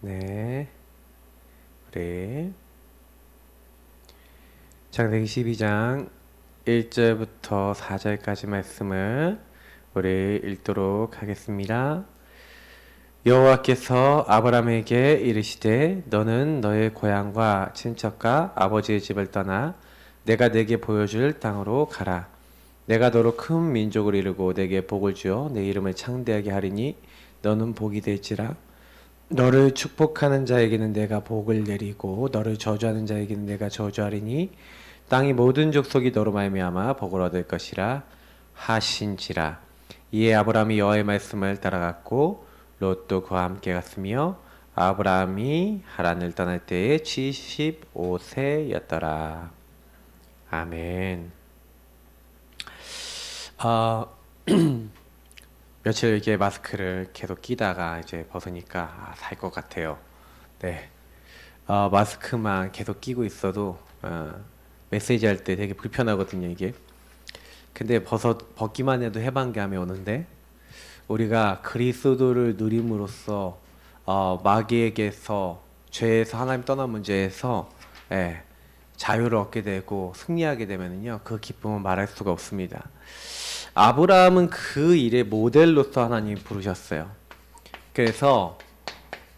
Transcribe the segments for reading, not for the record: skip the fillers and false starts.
네, 우리 창세기 12장 1절부터 4절까지 말씀을 우리 읽도록 하겠습니다. 여호와께서 아브라함에게 이르시되 너는 너의 고향과 친척과 아버지의 집을 떠나 내가 내게 보여줄 땅으로 가라. 내가 너로 큰 민족을 이루고 내게 복을 주어 내 이름을 창대하게 하리니 너는 복이 될지라. 너를 축복하는 자에게는 내가 복을 내리고 너를 저주하는 자에게는 내가 저주하리니 땅의 모든 족속이 너로 말미암아 복을 얻을 것이라 하신지라. 이에 아브라함이 여호와의 말씀을 따라갔고 롯도 그와 함께 갔으며 아브라함이 하란을 떠날 때에 75세였더라. 아멘. 며칠 이게 마스크를 계속 끼다가 이제 벗으니까 살 것 같아요. 네. 마스크만 계속 끼고 있어도 메시지 할 때 되게 불편하거든요, 이게. 근데 벗기만 해도 해방감이 오는데 우리가 그리스도를 누림으로써 마귀에게서 죄에서 하나님 떠난 문제에서 자유를 얻게 되고 승리하게 되면은요, 그 기쁨은 말할 수가 없습니다. 아브라함은 그 일의 모델로서 하나님이 부르셨어요. 그래서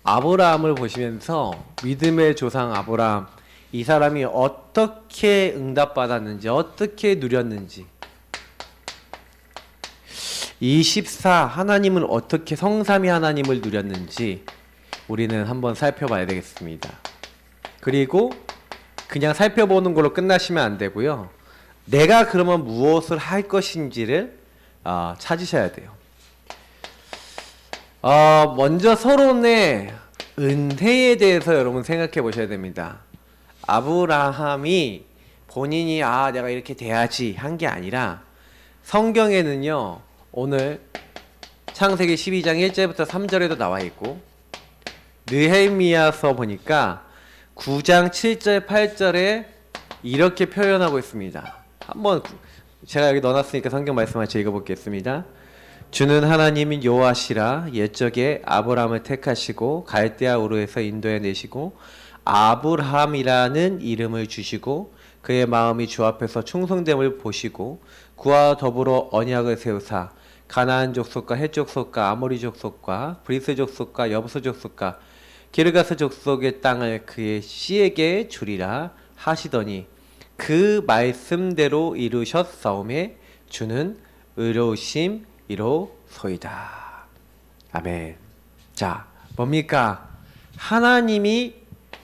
아브라함을 보시면서 믿음의 조상 아브라함, 이 사람이 어떻게 응답받았는지, 어떻게 누렸는지, 24 하나님은 어떻게 성삼위 하나님을 누렸는지 우리는 한번 살펴봐야 되겠습니다. 그리고 그냥 살펴보는 걸로 끝나시면 안 되고요, 내가 그러면 무엇을 할 것인지를 찾으셔야 돼요. 먼저 서론의 은혜에 대해서 여러분 생각해 보셔야 됩니다. 아브라함이 본인이 내가 이렇게 돼야지 한 게 아니라 성경에는요, 오늘 창세기 12장 1절부터 3절에도 나와 있고 느헤미야서 보니까 9장 7절 8절에 이렇게 표현하고 있습니다. 한번 제가 여기 넣어놨으니까 성경 말씀 같이 읽어보겠습니다. 주는 하나님인 여호와시라. 옛적에 아브라함을 택하시고 갈대아 우르에서 인도해 내시고 아브라함이라는 이름을 주시고 그의 마음이 주 앞에서 충성됨을 보시고 그와 더불어 언약을 세우사 가나안 족속과 헷 족속과 아모리 족속과 브리스 족속과 여부스 족속과 기르가스 족속의 땅을 그의 씨에게 주리라 하시더니 그 말씀대로 이루셨사오매 주는 의로우심이로소이다. 아멘. 자, 뭡니까? 하나님이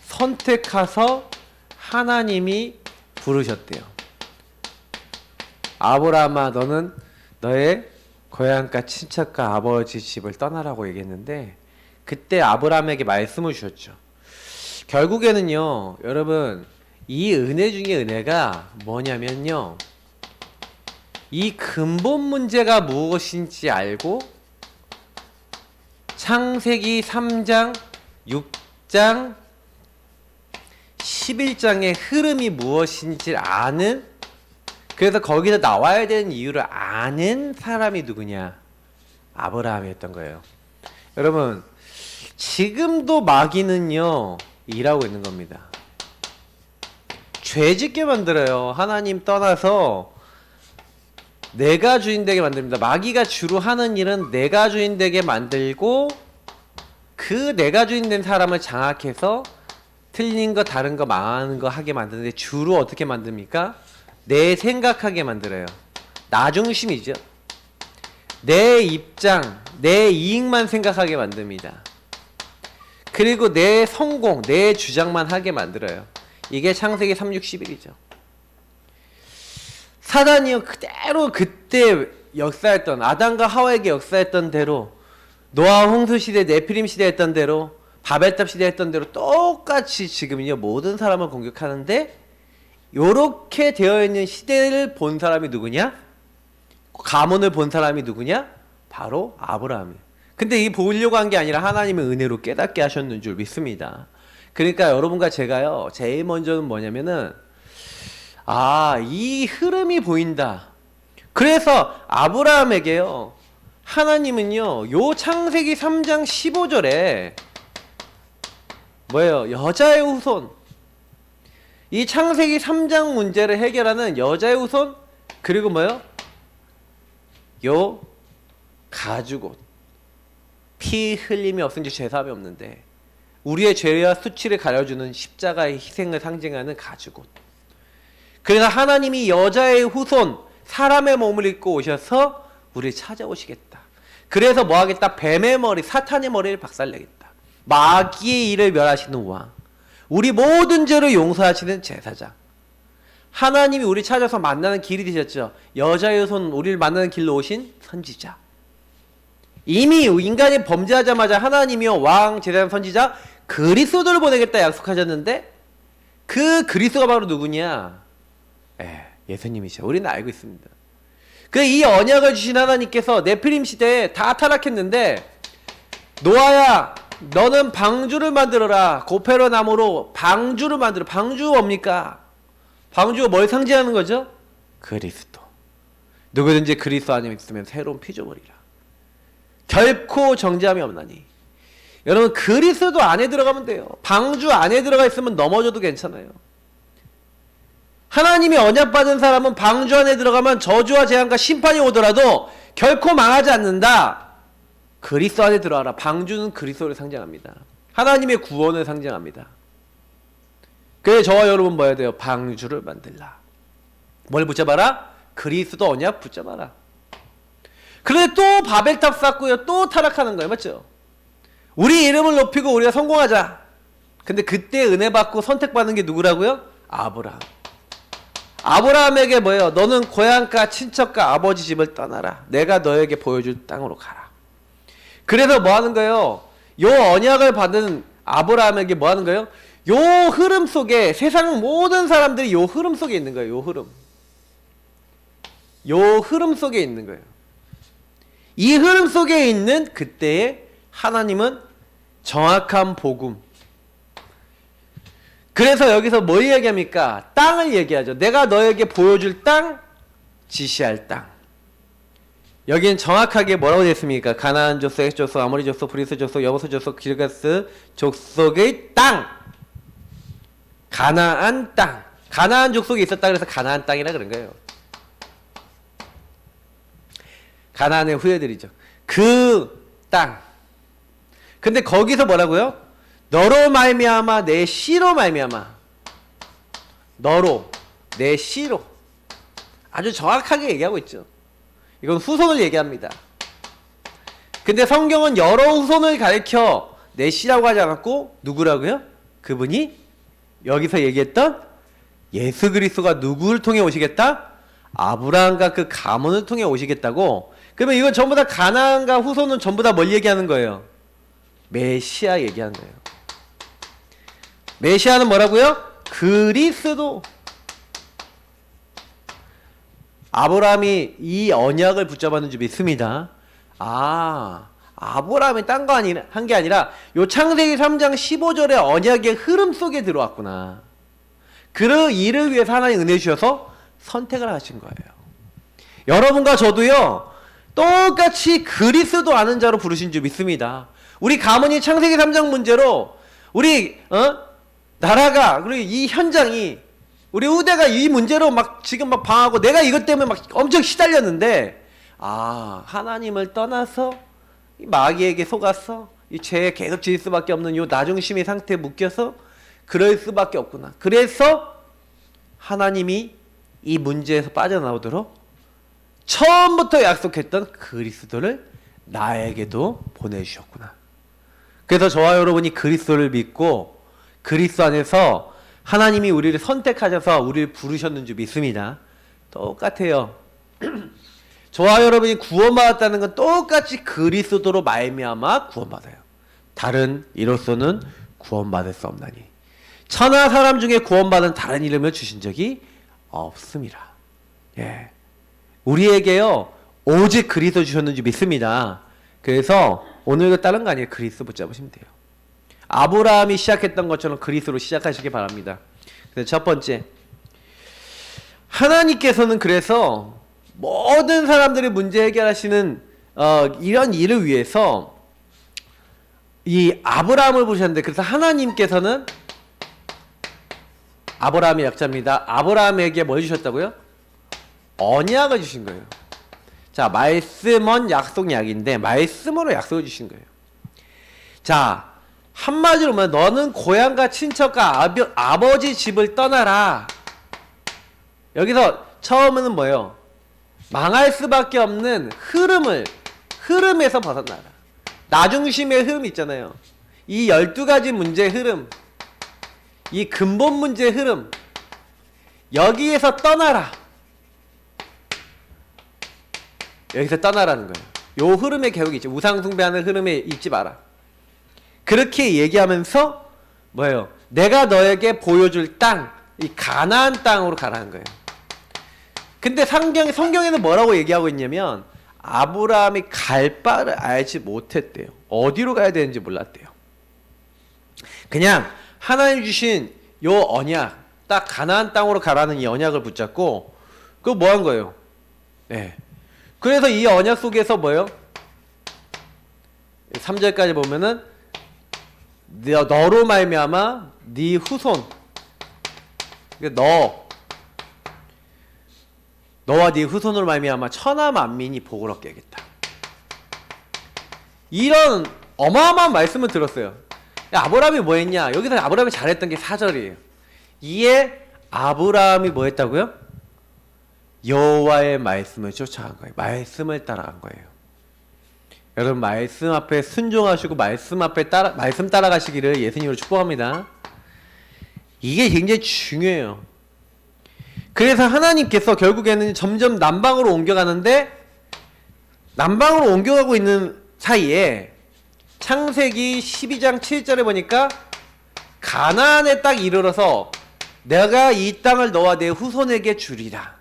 선택하서 하나님이 부르셨대요. 아브라함아, 너는 너의 고향과 친척과 아버지 집을 떠나라고 얘기했는데 그때 아브라함에게 말씀을 주셨죠. 결국에는요, 여러분, 이 은혜 중에 은혜가 뭐냐면요, 이 근본 문제가 무엇인지 알고 창세기 3장, 6장, 11장의 흐름이 무엇인지 아는, 그래서 거기서 나와야 되는 이유를 아는 사람이 누구냐? 아브라함이었던 거예요. 여러분, 지금도 마귀는요, 일하고 있는 겁니다. 죄짓게 만들어요. 하나님 떠나서 내가 주인 되게 만듭니다. 마귀가 주로 하는 일은 내가 주인 되게 만들고 그 내가 주인 된 사람을 장악해서 틀린 거 다른 거 망하는 거 하게 만드는데 주로 어떻게 만듭니까? 내 생각하게 만들어요. 나 중심이죠. 내 입장, 내 이익만 생각하게 만듭니다. 그리고 내 성공, 내 주장만 하게 만들어요. 이게 창세기 3, 6, 11이죠. 사단이요, 그대로 그때 역사했던, 아담과 하와에게 역사했던 대로, 노아 홍수 시대, 네피림 시대 했던 대로, 바벨탑 시대 했던 대로 똑같이 지금은요, 모든 사람을 공격하는데, 요렇게 되어 있는 시대를 본 사람이 누구냐? 가문을 본 사람이 누구냐? 바로 아브라함이에요. 근데 이 보려고 한 게 아니라 하나님의 은혜로 깨닫게 하셨는 줄 믿습니다. 그러니까 여러분과 제가요, 제일 먼저는 뭐냐면은, 이 흐름이 보인다. 그래서 아브라함에게요, 하나님은요, 요 창세기 3장 15절에 뭐예요? 여자의 후손. 이 창세기 3장 문제를 해결하는 여자의 후손, 그리고 뭐예요? 요 가죽옷. 피 흘림이 없은지 죄사함이 없는데 우리의 죄와 수치를 가려주는 십자가의 희생을 상징하는 가죽옷. 그래서 하나님이 여자의 후손, 사람의 몸을 입고 오셔서 우리를 찾아오시겠다. 그래서 뭐 하겠다? 뱀의 머리, 사탄의 머리를 박살내겠다. 마귀의 일을 멸하시는 왕, 우리 모든 죄를 용서하시는 제사장. 하나님이 우리 찾아서 만나는 길이 되셨죠. 여자의 후손, 우리를 만나는 길로 오신 선지자. 이미 인간이 범죄하자마자 하나님이요 왕, 제사장, 선지자 그리스도를 보내겠다 약속하셨는데 그 그리스도가 바로 누구냐? 예수님이죠. 우리는 알고 있습니다. 그 이 언약을 주신 하나님께서 네피림 시대에 다 타락했는데, 노아야 너는 방주를 만들어라. 고페로 나무로 방주를 만들어. 방주 뭡니까? 방주가 뭘 상징하는 거죠? 그리스도. 누구든지 그리스도 안에 있으면 새로운 피조물이라. 결코 정죄함이 없나니. 여러분, 그리스도 안에 들어가면 돼요. 방주 안에 들어가 있으면 넘어져도 괜찮아요. 하나님이 언약받은 사람은 방주 안에 들어가면 저주와 재앙과 심판이 오더라도 결코 망하지 않는다. 그리스도 안에 들어와라. 방주는 그리스도를 상징합니다. 하나님의 구원을 상징합니다. 그래서 저와 여러분 뭐 해야 돼요? 방주를 만들라. 뭘 붙잡아라? 그리스도 언약 붙잡아라. 그런데 또 바벨탑 쌓고요, 또 타락하는 거예요. 맞죠? 우리 이름을 높이고 우리가 성공하자. 근데 그때 은혜 받고 선택받는 게 누구라고요? 아브라함. 아브라함에게 뭐예요? 너는 고향과 친척과 아버지 집을 떠나라. 내가 너에게 보여줄 땅으로 가라. 그래서 뭐 하는 거예요? 요 언약을 받은 아브라함에게 뭐 하는 거예요? 요 흐름 속에, 세상 모든 사람들이 요 흐름 속에 있는 거예요. 요 흐름. 요 흐름 속에 있는 거예요. 이 흐름 속에 있는 그때에 하나님은 정확한 복음. 그래서 여기서 뭘 얘기합니까? 땅을 얘기하죠. 내가 너에게 보여줄 땅, 지시할 땅. 여기는 정확하게 뭐라고 되어 있습니까? 가나안 족속, 헷 족속, 아모리 족속, 브리스 족속, 여보스 족속, 기르가스 족속의 땅. 가나안 땅. 가나안 족속이 있었다 그래서 가나안 땅이라 그런 거예요. 가나안의 후예들이죠. 그 땅. 근데 거기서 뭐라고요? 너로 말미암아 내 씨로 말미암아. 너로 내 씨로. 아주 정확하게 얘기하고 있죠. 이건 후손을 얘기합니다. 근데 성경은 여러 후손을 가리켜 내 씨라고 하지 않았고 누구라고요? 그분이 여기서 얘기했던 예수 그리스도가 누구를 통해 오시겠다? 아브라함과 그 가문을 통해 오시겠다고. 그러면 이건 전부 다 가나안과 후손은 전부 다 뭘 얘기하는 거예요? 메시아 얘기하는 거예요. 메시아는 뭐라고요? 그리스도. 아브라함이 이 언약을 붙잡았는 줄 믿습니다. 아브라함이 딴 거 한 게 아니라 요 창세기 3장 15절의 언약의 흐름 속에 들어왔구나. 그 일을 위해서 하나님 은혜 주셔서 선택을 하신 거예요. 여러분과 저도요, 똑같이 그리스도 아는 자로 부르신 줄 믿습니다. 우리 가문이 창세기 3장 문제로 우리 나라가, 그리고 이 현장이, 우리 후대가 이 문제로 막 지금 막 방하고 내가 이것 때문에 막 엄청 시달렸는데, 하나님을 떠나서 이 마귀에게 속았어. 이 죄에 계속 질 수밖에 없는 요 나중심의 상태에 묶여서 그럴 수밖에 없구나. 그래서 하나님이 이 문제에서 빠져나오도록 처음부터 약속했던 그리스도를 나에게도 보내주셨구나. 그래서 저와 여러분이 그리스도를 믿고 그리스도 안에서 하나님이 우리를 선택하셔서 우리를 부르셨는 줄 믿습니다. 똑같아요. 저와 여러분이 구원받았다는 건 똑같이 그리스도로 말미암아 구원받아요. 다른 이로서는 구원받을 수 없나니. 천하 사람 중에 구원받은 다른 이름을 주신 적이 없습니다. 예, 우리에게요 오직 그리스도 주셨는 줄 믿습니다. 그래서 오늘도 다른 거 아니에요. 그리스도 붙잡으시면 돼요. 아브라함이 시작했던 것처럼 그리스도로 시작하시기 바랍니다. 그래서 첫 번째, 하나님께서는 그래서 모든 사람들의 문제 해결하시는 이런 일을 위해서 이 아브라함을 보셨는데, 그래서 하나님께서는 아브라함의 약자입니다. 아브라함에게 뭘 주셨다고요? 언약을 주신 거예요. 자, 말씀은 약속 약인데 말씀으로 약속을 주신 거예요. 자, 한마디로 말하면 너는 고향과 친척과 아버지 집을 떠나라. 여기서 처음에는 뭐예요? 망할 수밖에 없는 흐름에서 벗어나라. 나중심의 흐름 있잖아요. 이 12가지 문제의 흐름, 이 근본 문제의 흐름, 여기에서 떠나라. 여기서 떠나라는 거예요. 요 흐름에 계속 있지. 우상숭배하는 흐름에 있지 마라. 그렇게 얘기하면서 뭐예요? 내가 너에게 보여줄 땅, 이 가나안 땅으로 가라는 거예요. 근데 성경에는 뭐라고 얘기하고 있냐면 아브라함이 갈 바를 알지 못했대요. 어디로 가야 되는지 몰랐대요. 그냥 하나님 주신 요 언약, 딱 가나안 땅으로 가라는 이 언약을 붙잡고 그거 뭐 한 거예요? 네. 그래서 이 언약 속에서 뭐예요? 3절까지 보면은 너로 말미암아 네 후손, 너와 네 후손으로 말미암아 천하 만민이 복을 얻게 하겠다. 이런 어마어마한 말씀을 들었어요. 아브라함이 뭐 했냐? 여기서 아브라함이 잘했던 게 4절이에요. 이에 아브라함이 뭐 했다고요? 여호와의 말씀을 쫓아간 거예요. 말씀을 따라간 거예요. 여러분, 말씀 앞에 순종하시고 말씀 따라가시기를 예수님으로 축복합니다. 이게 굉장히 중요해요. 그래서 하나님께서 결국에는 점점 남방으로 옮겨가는데, 남방으로 옮겨가고 있는 사이에 창세기 12장 7절에 보니까 가나안에 딱 이르러서 내가 이 땅을 너와 내 후손에게 주리라.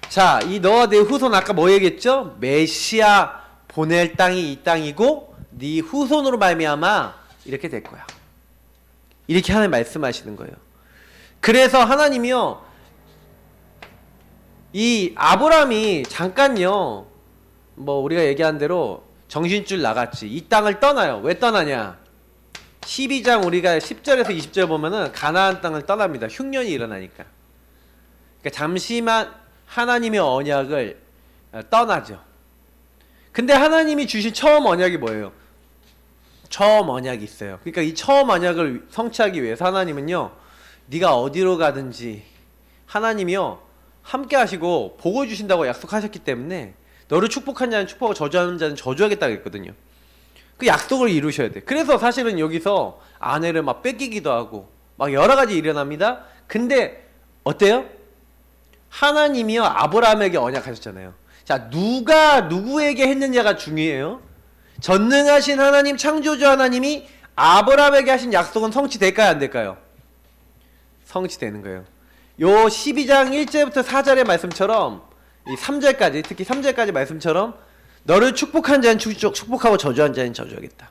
자, 이 너와 내 후손 아까 뭐 얘기했죠? 메시아 보낼 땅이 이 땅이고 네 후손으로 말미암아 이렇게 될 거야. 이렇게 하나님 말씀하시는 거예요. 그래서 하나님이요, 이 아브라함이 잠깐요, 뭐 우리가 얘기한 대로 정신줄 나갔지. 이 땅을 떠나요. 왜 떠나냐? 12장 우리가 10절에서 20절 보면은 가나안 땅을 떠납니다. 흉년이 일어나니까. 그러니까 잠시만 하나님의 언약을 떠나죠. 근데 하나님이 주신 처음 언약이 뭐예요? 처음 언약이 있어요. 그러니까 이 처음 언약을 성취하기 위해서 하나님은요, 네가 어디로 가든지 하나님이요 함께 하시고 복을 주신다고 약속하셨기 때문에 너를 축복한 자는 축복하고 저주하는 자는 저주하겠다고 했거든요. 그 약속을 이루셔야 돼. 그래서 사실은 여기서 아내를 막 뺏기기도 하고 막 여러 가지 일어납니다. 근데 어때요? 하나님이요 아브라함에게 언약하셨잖아요. 자, 누가 누구에게 했느냐가 중요해요. 전능하신 하나님, 창조주 하나님이 아브라함에게 하신 약속은 성취될까요, 안 될까요? 성취되는 거예요. 요 12장 1절부터 4절의 말씀처럼 이 3절까지, 특히 3절까지 말씀처럼 너를 축복한 자는 축복하고 저주한 자는 저주하겠다.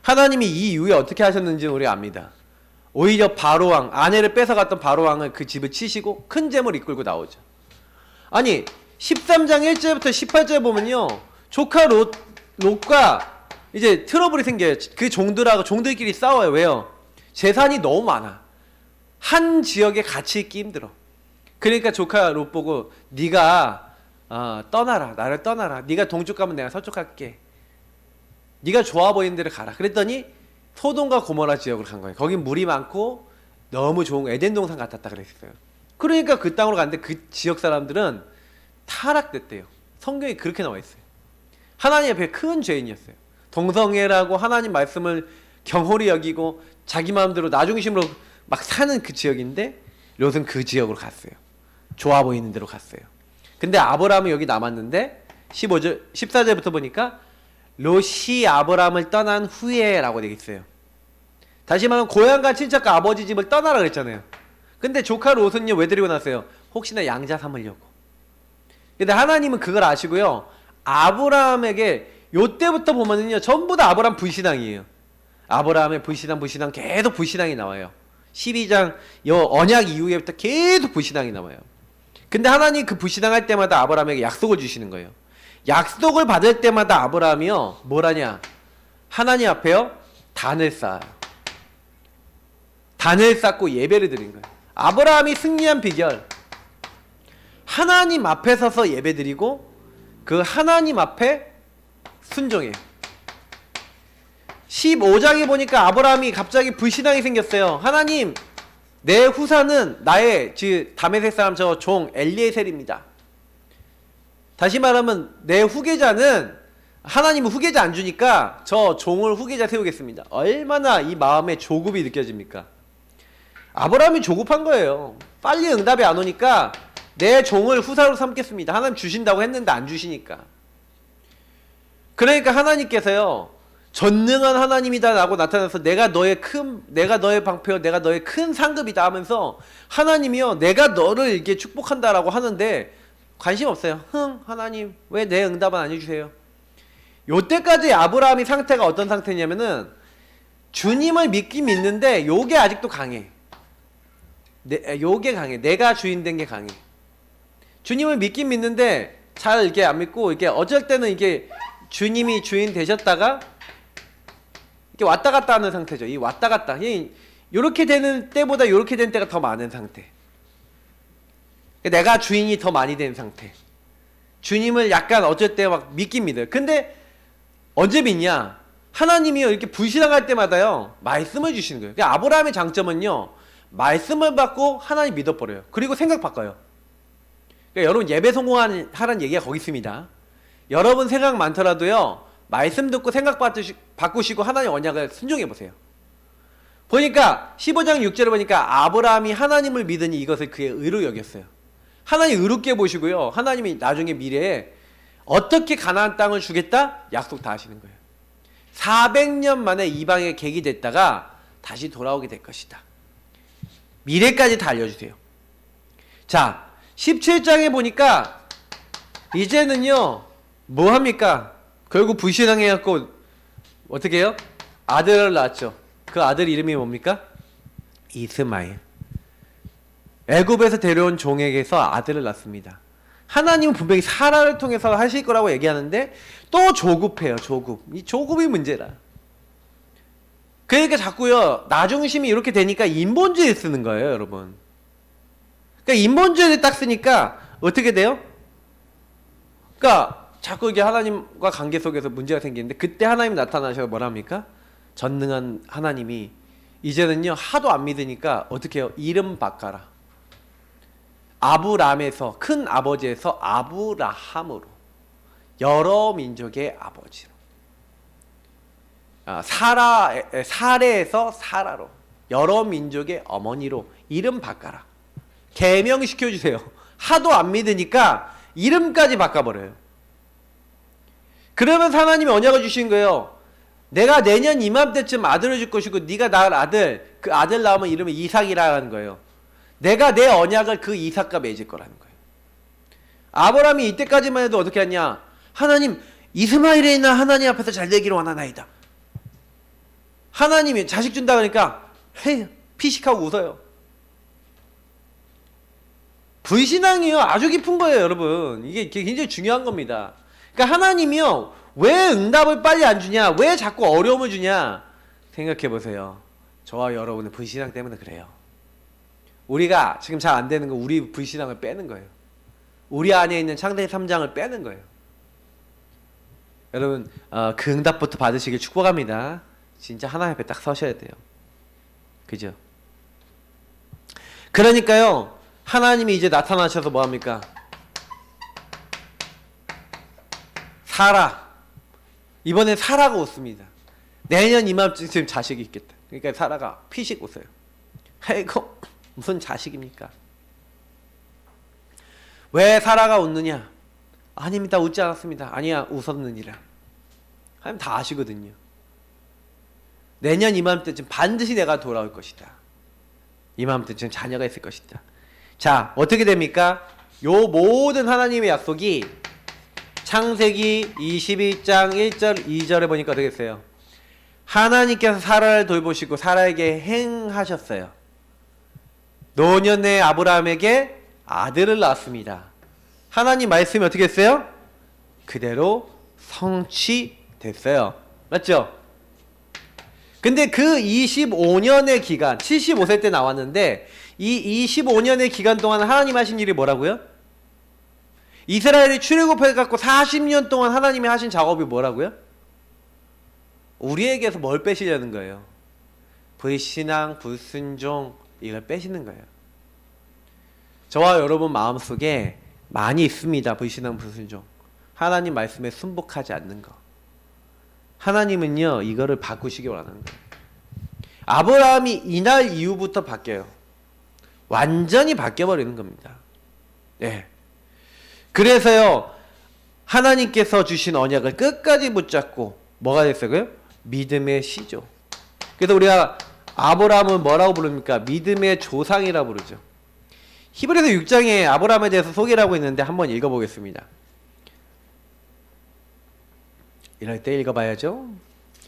하나님이 이 이후에 어떻게 하셨는지는 우리가 압니다. 오히려 바로왕, 아내를 뺏어갔던 바로왕을 그 집을 치시고 큰 재물 이끌고 나오죠. 아니 13장 1절부터 18절 보면요, 조카 롯과 이제 트러블이 생겨요. 그 종들끼리 싸워요. 왜요? 재산이 너무 많아. 한 지역에 같이 있기 힘들어. 그러니까 조카 롯 보고 네가 떠나라. 나를 떠나라. 네가 동쪽 가면 내가 서쪽 갈게. 네가 좋아 보이는 데를 가라. 그랬더니 소돔과 고모라 지역으로 간 거예요. 거긴 물이 많고 너무 좋은 에덴 동산 같았다 그랬어요. 그러니까 그 땅으로 갔는데 그 지역 사람들은 타락됐대요. 성경에 그렇게 나와 있어요. 하나님 앞에 큰 죄인이었어요. 동성애라고 하나님 말씀을 경홀히 여기고 자기 마음대로 나중심으로 막 사는 그 지역인데 롯은 그 지역으로 갔어요. 좋아 보이는 데로 갔어요. 근데 아브라함은 여기 남았는데 14절부터 보니까 롯이 아브라함을 떠난 후에 라고 되어 있어요. 다시 말하면 고향과 친척과 아버지 집을 떠나라 그랬잖아요. 근데 조카 롯은요 왜 데리고 났어요? 혹시나 양자 삼으려고. 근데 하나님은 그걸 아시고요, 아브라함에게 요때부터 보면은요 전부 다 아브라함 불신앙이에요. 아브라함의 불신앙 계속 불신앙이 나와요. 12장 요 언약 이후에부터 계속 불신앙이 나와요. 근데 하나님 그 불신앙할 때마다 아브라함에게 약속을 주시는 거예요. 약속을 받을 때마다 아브라함이요 뭐라냐 하나님 앞에요 단을 쌓아요. 단을 쌓고 예배를 드린 거예요. 아브라함이 승리한 비결 하나님 앞에 서서 예배 드리고 그 하나님 앞에 순종해요. 15장에 보니까 아브라함이 갑자기 불신앙이 생겼어요. 하나님 내 후사는 나의 다메섹 사람 저 종 엘리에셀입니다. 다시 말하면 내 후계자는 하나님은 후계자 안 주니까 저 종을 후계자 세우겠습니다. 얼마나 이 마음에 조급이 느껴집니까? 아브라함이 조급한 거예요. 빨리 응답이 안 오니까 내 종을 후사로 삼겠습니다. 하나님 주신다고 했는데 안 주시니까. 그러니까 하나님께서요 전능한 하나님이다 라고 나타나서 내가 너의 방패요 내가 너의 큰 상급이다 하면서 하나님이요 내가 너를 이렇게 축복한다 라고 하는데 관심 없어요. 하나님 왜 내 응답은 안 해주세요? 요때까지 아브라함이 상태가 어떤 상태냐면은 주님을 믿긴 믿는데 요게 아직도 강해. 요게 강해. 내가 주인 된 게 강해. 주님을 믿긴 믿는데 잘 이렇게 안 믿고 이게 어쩔 때는 이게 주님이 주인 되셨다가 이렇게 왔다 갔다 하는 상태죠. 이 왔다 갔다. 요렇게 되는 때보다 요렇게 된 때가 더 많은 상태. 내가 주인이 더 많이 된 상태. 주님을 약간 어쩔 때 막 믿긴 믿어요. 근데 언제 믿냐? 하나님이요 이렇게 불신앙할 때마다요 말씀을 주시는 거예요. 그러니까 아브라함의 장점은요 말씀을 받고 하나님 믿어버려요. 그리고 생각 바꿔요. 그러니까 여러분 예배 성공하라는 얘기가 거기 있습니다. 여러분 생각 많더라도요 말씀 듣고 생각 바꾸시고 하나님 언약을 순종해보세요. 보니까 15장 6절에 보니까 아브라함이 하나님을 믿으니 이것을 그의 의로 여겼어요. 하나님 의롭게 보시고요 하나님이 나중에 미래에 어떻게 가나안 땅을 주겠다? 약속 다 하시는 거예요. 400년 만에 이방의 객이 됐다가 다시 돌아오게 될 것이다. 미래까지 다 알려주세요. 자 17장에 보니까 이제는요 뭐 합니까? 결국 불신앙해갖고 어떻게 해요? 아들을 낳았죠. 그 아들 이름이 뭡니까? 이스마엘. 애굽에서 데려온 종에게서 아들을 낳습니다. 하나님은 분명히 사라를 통해서 하실 거라고 얘기하는데 또 조급해요. 조급. 이 조급이 문제라. 그러니까 자꾸요 나중심이 이렇게 되니까 인본주의 쓰는 거예요 여러분. 그러니까 인본주의를 딱 쓰니까 어떻게 돼요? 그러니까 자꾸 이게 하나님과 관계 속에서 문제가 생기는데 그때 하나님이 나타나셔서 뭐라 합니까? 전능한 하나님이 이제는요 하도 안 믿으니까 어떻게 해요? 이름 바꿔라. 아브람에서 큰 아버지에서 아브라함으로 여러 민족의 아버지로 사레에서 사라로 여러 민족의 어머니로 이름 바꿔라. 개명시켜주세요. 하도 안 믿으니까 이름까지 바꿔버려요. 그러면서 하나님이 언약을 주신 거예요. 내가 내년 이맘때쯤 아들을 줄 것이고 네가 낳을 아들 그 아들 낳으면 이름을 이삭이라는 거예요. 내가 내 언약을 그 이삭과 맺을 거라는 거예요. 아브라함이 이때까지만 해도 어떻게 했냐? 하나님 이스마엘에 있는 하나님 앞에서 잘 되기를 원하나이다. 하나님이 자식 준다 그러니까 헤이 피식하고 웃어요. 불신앙이요 아주 깊은 거예요 여러분. 이게 굉장히 중요한 겁니다. 그러니까 하나님이요 왜 응답을 빨리 안 주냐, 왜 자꾸 어려움을 주냐 생각해 보세요. 저와 여러분의 불신앙 때문에 그래요. 우리가 지금 잘 안 되는 거 우리 불신앙을 빼는 거예요. 우리 안에 있는 창세기 3장을 빼는 거예요. 여러분 그 응답부터 받으시길 축복합니다. 진짜 하나님 앞에 딱 서셔야 돼요. 그죠? 그러니까요 하나님이 이제 나타나셔서 뭐합니까? 사라. 이번엔 사라가 웃습니다. 내년 이맘쯤 자식이 있겠다. 그러니까 사라가 피식 웃어요. 이거 무슨 자식입니까? 왜 사라가 웃느냐? 아닙니다. 웃지 않았습니다. 아니야 웃었느니라. 하나님 다 아시거든요. 내년 이맘때쯤 반드시 내가 돌아올 것이다. 이맘때쯤 자녀가 있을 것이다. 자 어떻게 됩니까? 요 모든 하나님의 약속이 창세기 22장 1절 2절에 보니까 어떻게 했어요? 하나님께서 사라를 돌보시고 사라에게 행하셨어요. 노년의 아브라함에게 아들을 낳았습니다. 하나님 말씀이 어떻게 했어요? 그대로 성취됐어요. 맞죠? 근데 그 25년의 기간, 75세 때 나왔는데 이 25년의 기간 동안 하나님 하신 일이 뭐라고요? 이스라엘이 출애굽해갖고 40년 동안 하나님이 하신 작업이 뭐라고요? 우리에게서 뭘 빼시려는 거예요? 불신앙, 불순종, 이걸 빼시는 거예요. 저와 여러분 마음속에 많이 있습니다. 불신앙, 불순종. 하나님 말씀에 순복하지 않는 거. 하나님은요, 이거를 바꾸시기 원하는 거예요. 아브라함이 이날 이후부터 바뀌어요. 완전히 바뀌어버리는 겁니다. 네. 그래서요, 하나님께서 주신 언약을 끝까지 붙잡고 뭐가 됐어요? 믿음의 시조. 그래서 우리가 아브라함을 뭐라고 부릅니까? 믿음의 조상이라고 부르죠. 히브리서 6장에 아브라함에 대해서 소개를 하고 있는데 한번 읽어보겠습니다. 이럴 때 읽어봐야죠.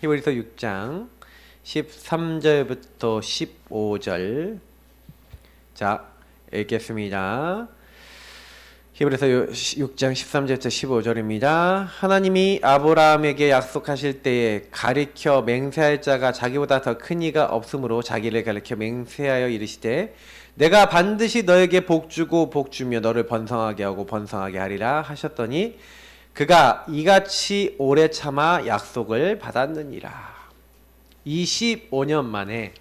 히브리서 6장 13절부터 15절. 자, 읽겠습니다. 히브리서 6장 13절부터 15절입니다. 하나님이 아브라함에게 약속하실 때에 가리켜 맹세할 자가 자기보다 더 큰 이가 없으므로 자기를 가리켜 맹세하여 이르시되 내가 반드시 너에게 복주고 복주며 너를 번성하게 하고 번성하게 하리라 하셨더니 그가 이같이 오래 참아 약속을 받았느니라. 25년 만에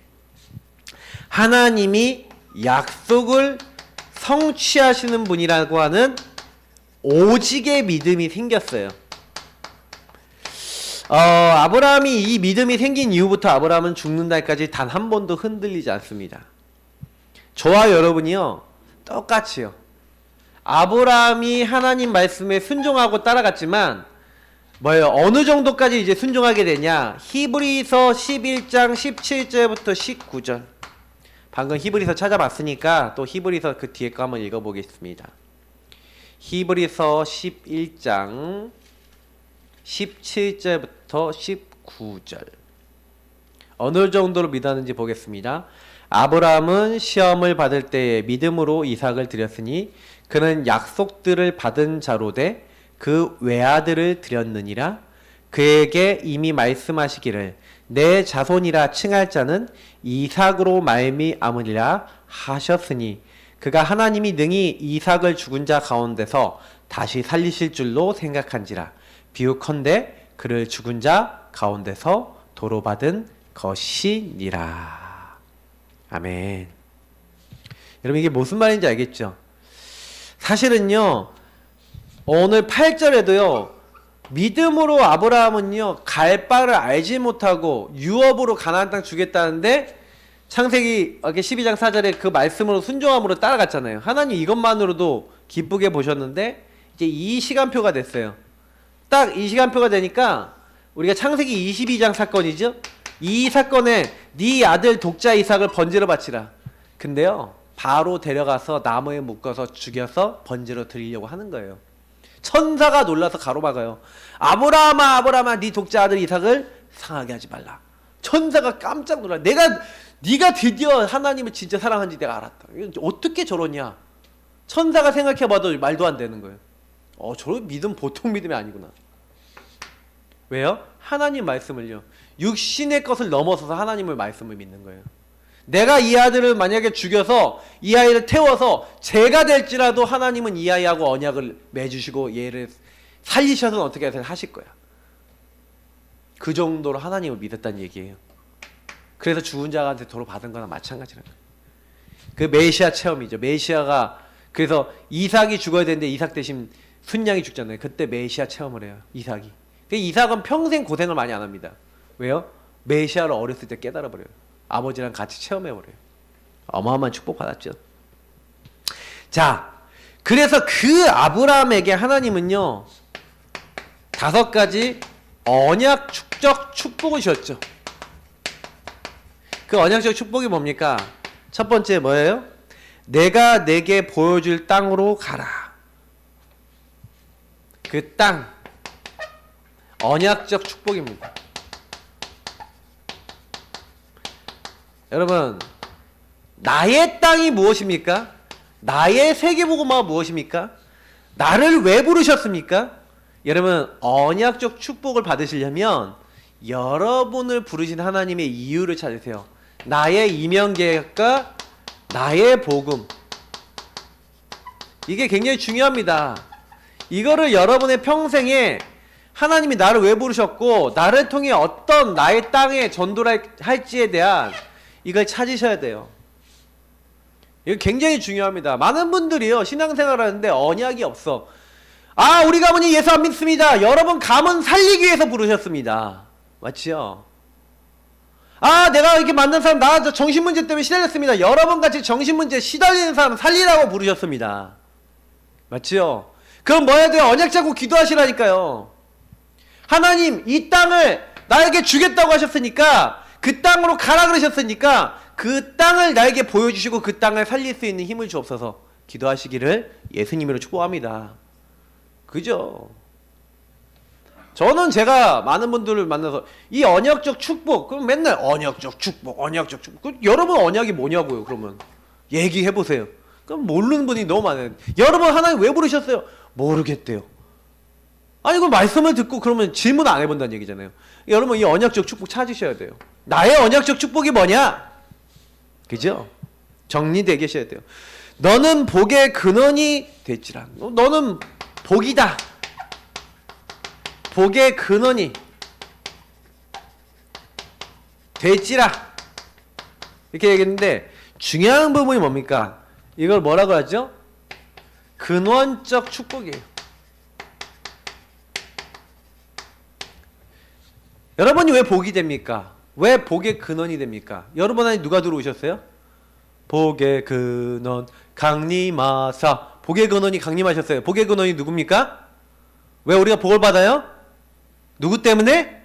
하나님이 약속을 성취하시는 분이라고 하는 오직의 믿음이 생겼어요. 아브라함이 이 믿음이 생긴 이후부터 아브라함은 죽는 날까지 단 한 번도 흔들리지 않습니다. 저와 여러분이요, 똑같이요. 아브라함이 하나님 말씀에 순종하고 따라갔지만 뭐예요? 어느 정도까지 이제 순종하게 되냐? 히브리서 11장 17절부터 19절. 방금 히브리서 찾아봤으니까 또 히브리서 그 뒤에 거 한번 읽어보겠습니다. 히브리서 11장 17절부터 19절. 어느 정도로 믿었는지 보겠습니다. 아브라함은 시험을 받을 때에 믿음으로 이삭을 드렸으니 그는 약속들을 받은 자로 돼 그 외아들을 드렸느니라. 그에게 이미 말씀하시기를 내 자손이라 칭할 자는 이삭으로 말미암으리라 하셨으니 그가 하나님이 능히 이삭을 죽은 자 가운데서 다시 살리실 줄로 생각한지라. 비유컨대 그를 죽은 자 가운데서 도로받은 것이니라. 아멘. 여러분 이게 무슨 말인지 알겠죠? 사실은요, 오늘 8절에도요, 믿음으로 아브라함은요, 갈 바를 알지 못하고 유업으로 가나안 땅 주겠다는데 창세기 12장 4절에 그 말씀으로 순종함으로 따라갔잖아요. 하나님 이것만으로도 기쁘게 보셨는데 이제 이 시간표가 됐어요. 딱 이 시간표가 되니까 우리가 창세기 22장 사건이죠. 이 사건에 네 아들 독자 이삭을 번제로 바치라. 근데요, 바로 데려가서 나무에 묶어서 죽여서 번제로 드리려고 하는 거예요. 천사가 놀라서 가로막아요. 아브라함아, 아브라함아, 네 독자 아들 이삭을 상하게 하지 말라. 천사가 깜짝 놀라. 네가 드디어 하나님을 진짜 사랑한지 내가 알았다. 어떻게 저러냐? 천사가 생각해봐도 말도 안 되는 거예요. 저런 믿음 보통 믿음이 아니구나. 왜요? 하나님 말씀을요, 육신의 것을 넘어서서 하나님의 말씀을 믿는 거예요. 내가 이 아들을 만약에 죽여서 이 아이를 태워서 죄가 될지라도 하나님은 이 아이하고 언약을 맺으시고 얘를 살리셔서 어떻게 하실 거야. 그 정도로 하나님을 믿었다는 얘기예요. 그래서 죽은 자한테 도로 받은 거나 마찬가지라는 거예요. 그 메시아 체험이죠. 메시아가 그래서 이삭이 죽어야 되는데 이삭 대신 순양이 죽잖아요. 그때 메시아 체험을 해요. 이삭이. 이삭은 평생 고생을 많이 안 합니다. 왜요? 메시아를 어렸을 때 깨달아 버려요. 아버지랑 같이 체험해 버려요. 어마어마한 축복 받았죠. 자, 그래서 그 아브라함에게 하나님은요, 5가지 언약 축적 축복을 주셨죠. 그 언약적 축복이 뭡니까? 첫 번째 뭐예요? 내가 내게 보여줄 땅으로 가라. 그 땅, 언약적 축복입니다. 여러분, 나의 땅이 무엇입니까? 나의 세계복음화가 무엇입니까? 나를 왜 부르셨습니까? 여러분 언약적 축복을 받으시려면 여러분을 부르신 하나님의 이유를 찾으세요. 나의 이명계획과 나의 복음. 이게 굉장히 중요합니다. 이거를 여러분의 평생에 하나님이 나를 왜 부르셨고 나를 통해 어떤 나의 땅에 전도를 할지에 대한 이걸 찾으셔야 돼요. 이거 굉장히 중요합니다. 많은 분들이요 신앙생활 하는데 언약이 없어. 아 우리 가문이 예수 안 믿습니다. 여러분 가문 살리기 위해서 부르셨습니다. 맞지요? 아 내가 이렇게 만난 사람 나 정신문제 때문에 시달렸습니다. 여러분같이 정신문제 시달리는 사람 살리라고 부르셨습니다. 맞지요? 그럼 뭐 해야 돼요? 언약 잡고 기도하시라니까요. 하나님 이 땅을 나에게 주겠다고 하셨으니까 그 땅으로 가라 그러셨으니까 그 땅을 나에게 보여주시고 그 땅을 살릴 수 있는 힘을 주옵소서 기도하시기를 예수님으로 축복합니다. 그죠? 저는 제가 많은 분들을 만나서 이 언약적 축복 그럼 맨날 언약적 축복 언약적 축복 여러분 언약이 뭐냐고요. 그러면 얘기해보세요. 그럼 모르는 분이 너무 많아요. 여러분 하나님 왜 부르셨어요? 모르겠대요. 아니 이거 말씀을 듣고 그러면 질문 안 해본다는 얘기잖아요. 여러분 이 언약적 축복 찾으셔야 돼요. 나의 언약적 축복이 뭐냐? 그죠? 정리되게 계셔야 돼요. 너는 복의 근원이 될지라. 너는 복이다. 복의 근원이 될지라. 이렇게 얘기했는데 중요한 부분이 뭡니까? 이걸 뭐라고 하죠? 근원적 축복이에요. 여러분이 왜 복이 됩니까? 왜 복의 근원이 됩니까? 여러분 안에 누가 들어오셨어요? 복의 근원 강림하사. 복의 근원이 강림하셨어요. 복의 근원이 누굽니까? 왜 우리가 복을 받아요? 누구 때문에?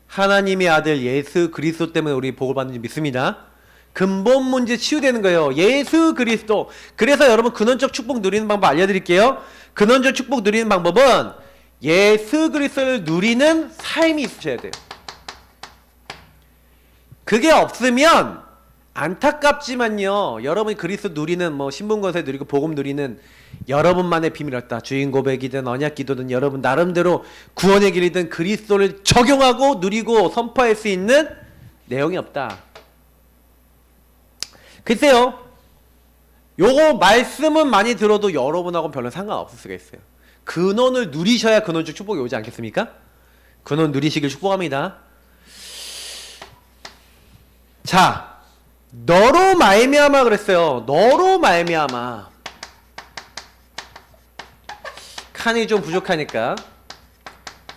하나님의 아들 예수 그리스도 때문에 우리 복을 받는지 믿습니다. 근본 문제 치유되는 거예요. 예수 그리스도. 그래서 여러분 근원적 축복 누리는 방법 알려드릴게요. 근원적 축복 누리는 방법은 예수 그리스도를 누리는 삶이 있으셔야 돼요. 그게 없으면 안타깝지만요 여러분이 그리스도 누리는 뭐 신분권세 누리고 복음 누리는 여러분만의 비밀이었다. 주인 고백이든 언약 기도든 여러분 나름대로 구원의 길이든 그리스도를 적용하고 누리고 선포할 수 있는 내용이 없다. 글쎄요 요거 말씀은 많이 들어도 여러분하고는 별로 상관없을 수가 있어요. 근원을 누리셔야 근원적 축복이 오지 않겠습니까? 근원 누리시길 축복합니다. 자, 너로 말미암아 그랬어요. 너로 말미암아. 칸이 좀 부족하니까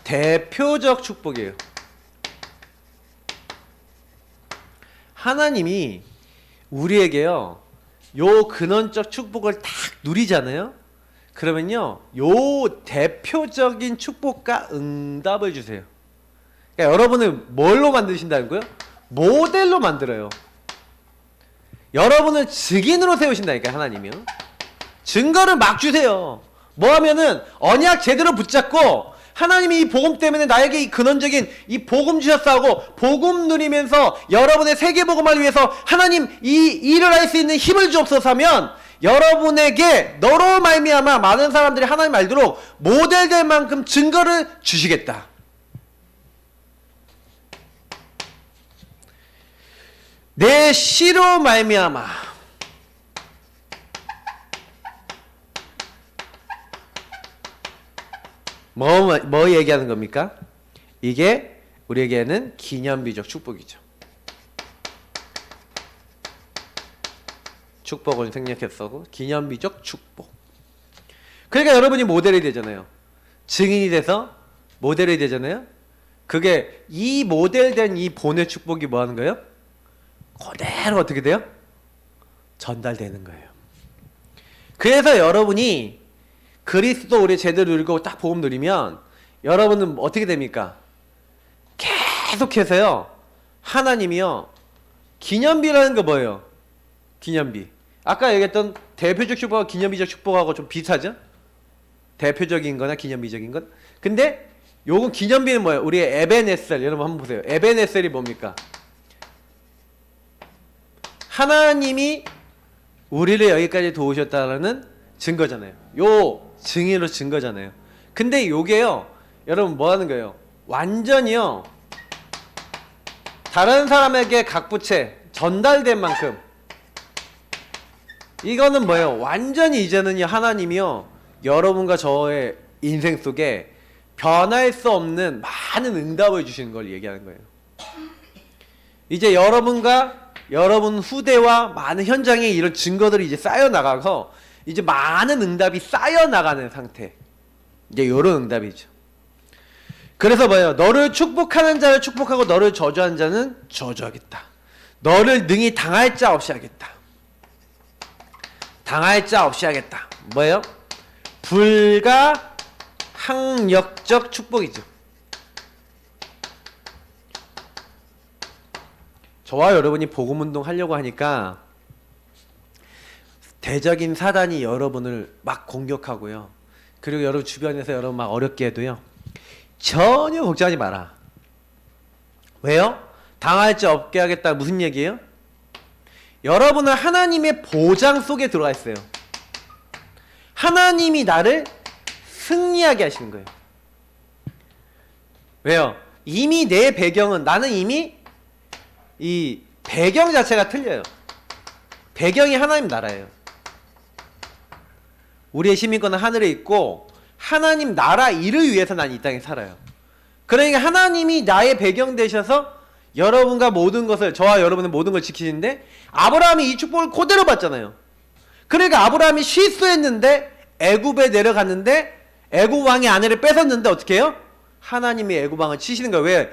대표적 축복이에요. 하나님이 우리에게요 요 근원적 축복을 딱 누리잖아요. 그러면요 요 대표적인 축복과 응답을 주세요. 그러니까 여러분을 뭘로 만드신다는 거예요? 모델로 만들어요. 여러분을 증인으로 세우신다니까 하나님이요. 증거를 막 주세요. 뭐 하면은 언약 제대로 붙잡고 하나님이 이 복음 때문에 나에게 이 근원적인 이 복음 주셨어 하고 복음 누리면서 여러분의 세계복음을 위해서 하나님 이 일을 할 수 있는 힘을 주옵소서 하면 여러분에게 너로 말미암아 많은 사람들이 하나님 알도록 모델될 만큼 증거를 주시겠다. 내 시로 말미암아 뭐 얘기하는 겁니까? 이게 우리에게는 기념비적 축복이죠. 축복은 생략했어도 기념비적 축복. 그러니까 여러분이 모델이 되잖아요. 증인이 돼서 모델이 되잖아요. 그게 이 모델된 이 본의 축복이 뭐 하는 거예요? 그대로 어떻게 돼요? 전달되는 거예요. 그래서 여러분이 그리스도 우리 제대로 누리고 딱 복음 누리면 여러분은 어떻게 됩니까? 계속해서요 하나님이요 기념비라는 거 뭐예요? 기념비. 아까 얘기했던 대표적 축복과 기념비적 축복하고 좀 비슷하죠? 대표적인 거나 기념비적인 건. 근데 요건 기념비는 뭐예요? 우리의 에베네셀. 여러분 한번 보세요. 에베네셀이 뭡니까? 하나님이 우리를 여기까지 도우셨다는 증거잖아요. 요 증인으로 증거잖아요. 근데 요게요, 여러분 뭐 하는 거예요? 완전히요, 다른 사람에게 각부채 전달된 만큼, 이거는 뭐예요? 완전히 이제는요, 하나님이요, 여러분과 저의 인생 속에 변할 수 없는 많은 응답을 주시는 걸 얘기하는 거예요. 이제 여러분과 여러분 후대와 많은 현장에 이런 증거들이 이제 쌓여나가서 이제 많은 응답이 쌓여나가는 상태. 이제 요런 응답이죠. 그래서 뭐예요? 너를 축복하는 자를 축복하고 너를 저주하는 자는 저주하겠다. 너를 능히 당할 자 없이 하겠다. 당할 자 없이 하겠다. 뭐예요? 불가항력적 축복이죠. 저와 여러분이 복음운동 하려고 하니까 대적인 사단이 여러분을 막 공격하고요. 그리고 여러분 주변에서 여러분 막 어렵게 해도요, 전혀 걱정하지 마라. 왜요? 당할 자 없게 하겠다. 무슨 얘기예요? 여러분은 하나님의 보장 속에 들어가 있어요. 하나님이 나를 승리하게 하시는 거예요. 왜요? 이미 내 배경은, 나는 이미 이 배경 자체가 틀려요. 배경이 하나님 나라예요. 우리의 시민권은 하늘에 있고 하나님 나라 일을 위해서 난 이 땅에 살아요. 그러니까 하나님이 나의 배경 되셔서 여러분과 모든 것을, 저와 여러분의 모든 걸 지키시는데, 아브라함이 이 축복을 그대로 받잖아요. 그러니까 아브라함이 실수했는데 애굽에 내려갔는데 애굽 왕의 아내를 뺏었는데 어떻게 해요? 하나님이 애굽 왕을 치시는 거예요. 왜?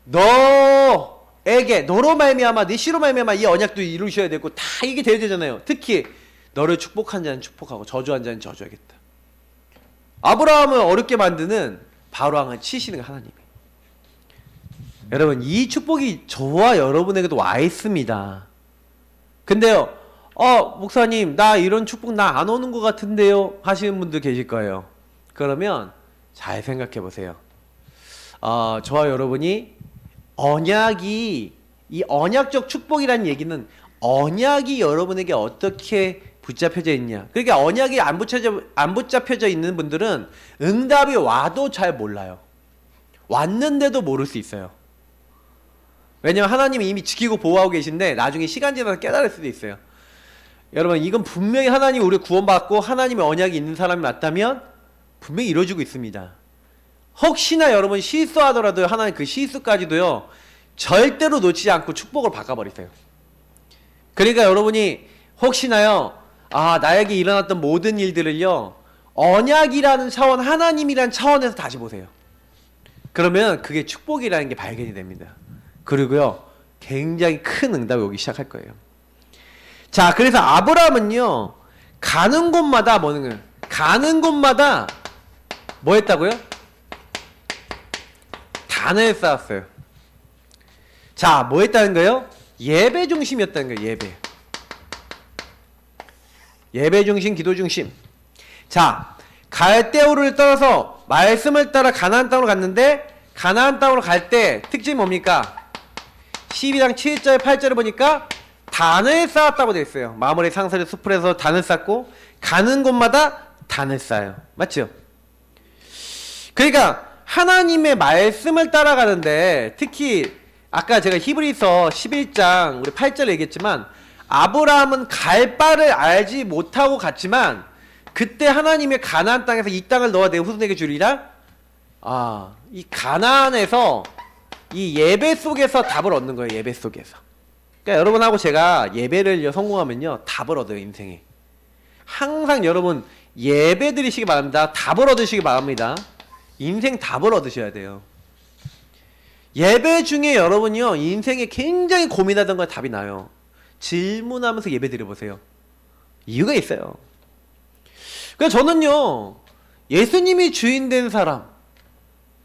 너에게, 너로 말미암아, 네 씨로 말미암아 이 언약도 이루셔야 되고 다 이게 돼야 되잖아요. 특히 너를 축복한 자는 축복하고 저주한 자는 저주하겠다. 아브라함을 어렵게 만드는 바로 왕을 치시는 하나님이. 여러분, 이 축복이 저와 여러분에게도 와 있습니다. 근데요, 목사님, 나 이런 축복 나 안 오는 것 같은데요? 하시는 분들 계실 거예요. 그러면 잘 생각해 보세요. 저와 여러분이 언약이, 이 언약적 축복이라는 얘기는 언약이 여러분에게 어떻게 붙잡혀져 있냐. 그러니까 언약이 안 붙잡혀져 있는 분들은 응답이 와도 잘 몰라요. 왔는데도 모를 수 있어요. 왜냐면 하나님이 이미 지키고 보호하고 계신데 나중에 시간 지나서 깨달을 수도 있어요. 여러분, 이건 분명히 하나님이 우리 구원받고 하나님의 언약이 있는 사람이 맞다면 분명히 이루어지고 있습니다. 혹시나 여러분 실수하더라도 하나님 그 실수까지도요, 절대로 놓치지 않고 축복을 바꿔버리세요. 그러니까 여러분이 혹시나요, 나에게 일어났던 모든 일들을요, 언약이라는 차원, 하나님이라는 차원에서 다시 보세요. 그러면 그게 축복이라는 게 발견이 됩니다. 그리고요, 굉장히 큰 응답이 오기 시작할 거예요. 자, 그래서 아브라함은요, 가는 곳마다 뭐 했다고요? 단을 쌓았어요. 자, 뭐 했다는 거예요? 예배 중심이었다는 거예요. 예배 중심, 기도 중심. 자, 갈대우를 떠나서 말씀을 따라 가나안 땅으로 갔는데, 가나안 땅으로 갈 때 특징이 뭡니까? 12장 7절 8절을 보니까 단을 쌓았다고 되어 있어요. 마물의 상설의 숲에서 단을 쌓고 가는 곳마다 단을 쌓아요. 맞죠? 그러니까 하나님의 말씀을 따라가는데, 특히 아까 제가 히브리서 11장 우리 8절 얘기했지만, 아브라함은 갈 바를 알지 못하고 갔지만 그때 하나님의 가나안 땅에서 이 땅을 너와 내 후손에게 주리라. 이 가나안에서 이 예배 속에서 답을 얻는 거예요. 예배 속에서. 그러니까 여러분하고 제가 예배를 성공하면요, 답을 얻어요. 인생에. 항상 여러분 예배 드리시기 바랍니다. 답을 얻으시기 바랍니다. 인생 답을 얻으셔야 돼요. 예배 중에 여러분이요, 인생에 굉장히 고민하던 거에 답이 나요. 질문하면서 예배 드려보세요. 이유가 있어요. 그래서 저는요, 예수님이 주인 된 사람,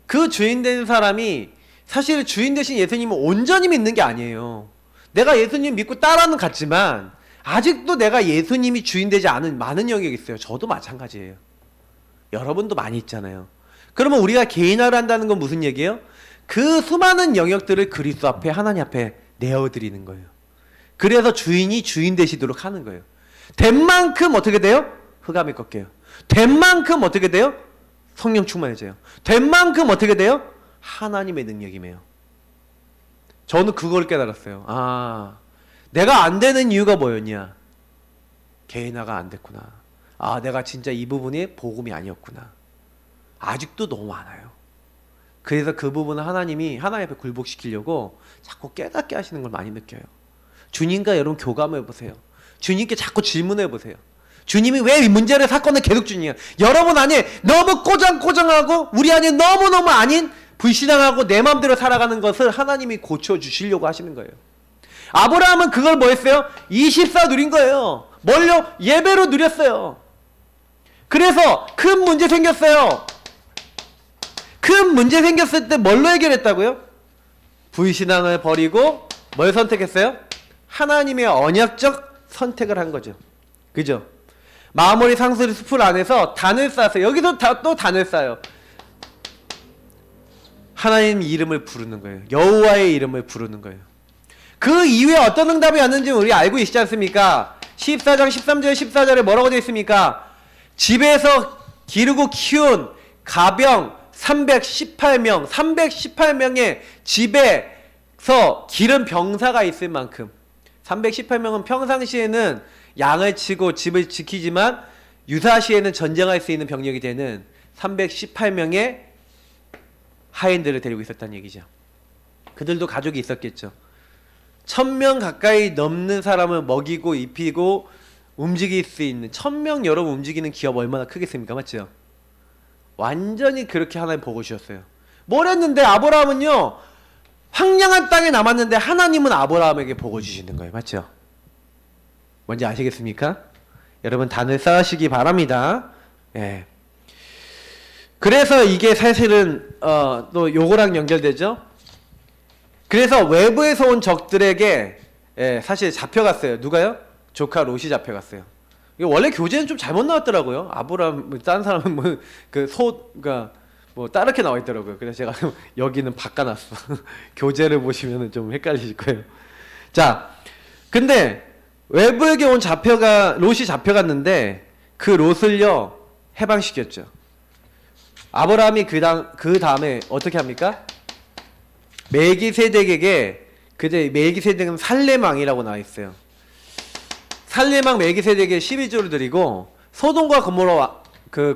그 주인 된 사람이 사실 주인 되신 예수님을 온전히 믿는 게 아니에요. 내가 예수님 믿고 따라는 갔지만 아직도 내가 예수님이 주인 되지 않은 많은 영역이 있어요. 저도 마찬가지예요. 여러분도 많이 있잖아요. 그러면 우리가 개인화를 한다는 건 무슨 얘기예요? 그 수많은 영역들을 그리스도 앞에, 하나님 앞에 내어드리는 거예요. 그래서 주인이 주인 되시도록 하는 거예요. 된 만큼 어떻게 돼요? 흑암이 꺾여요. 된 만큼 어떻게 돼요? 성령 충만해져요. 된 만큼 어떻게 돼요? 하나님의 능력이매요. 저는 그걸 깨달았어요. 아, 내가 안 되는 이유가 뭐였냐? 개인화가 안 됐구나. 아, 내가 진짜 이 부분이 복음이 아니었구나. 아직도 너무 많아요. 그래서 그 부분을 하나님이 하나님 앞에 굴복시키려고 자꾸 깨닫게 하시는 걸 많이 느껴요. 주님과 여러분 교감해 보세요. 주님께 자꾸 질문해 보세요. 주님이 왜 이 문제를 사건을 계속 주냐? 여러분 안에 너무 꼬장꼬장하고 우리 안에 너무너무 아닌 불신앙하고 내 마음대로 살아가는 것을 하나님이 고쳐주시려고 하시는 거예요. 아브라함은 그걸 뭐 했어요? 24 누린 거예요. 뭘요? 예배로 누렸어요. 그래서 큰 문제 생겼어요. 큰 문제 생겼을 때 뭘로 해결했다고요? 불신앙을 버리고 뭘 선택했어요? 하나님의 언약적 선택을 한 거죠. 그죠? 마모리 상수리 숲을 안에서 단을 쌓았어요. 여기서 또 단을 쌓아요. 하나님 이름을 부르는 거예요. 여호와의 이름을 부르는 거예요. 그 이후에 어떤 응답이 왔는지 우리 알고 있지 않습니까? 14장 13절 14절에 뭐라고 되어 있습니까? 집에서 기르고 키운 가병 318명 318명의 집에서 기른 병사가 있을 만큼 318명은 평상시에는 양을 치고 집을 지키지만 유사시에는 전쟁할 수 있는 병력이 되는 318명의 하인들을 데리고 있었다는 얘기죠. 그들도 가족이 있었겠죠. 1000명 가까이 넘는 사람을 먹이고 입히고 움직일 수 있는 1000명 여러분 움직이는 기업 얼마나 크겠습니까? 맞죠? 완전히 그렇게 하나님 보고 주셨어요. 뭘 했는데 아브라함은요 황량한 땅에 남았는데 하나님은 아브라함에게 보고 주시는 거예요. 맞죠? 뭔지 아시겠습니까? 여러분 단을 쌓으시기 바랍니다. 예. 그래서 이게 사실은 또 요거랑 연결되죠. 그래서 외부에서 온 적들에게 사실 잡혀갔어요. 누가요? 조카 롯이 잡혀갔어요. 원래 교재는 좀 잘못 나왔더라고요. 아브라함 딴 사람은 뭐 그 소가 뭐 다르게 나와 있더라고요. 그래서 제가 여기는 바꿔놨어. 교재를 보시면은 좀 헷갈리실 거예요. 자, 근데 외부에게 온 롯이 잡혀갔는데 그 롯을요 해방시켰죠. 아브라함이 그 다음에 어떻게 합니까? 멜기세덱에게 그때 멜기세덱은 살레망이라고 나와 있어요. 살레망 멜기세덱에게 12조를 드리고 소돔과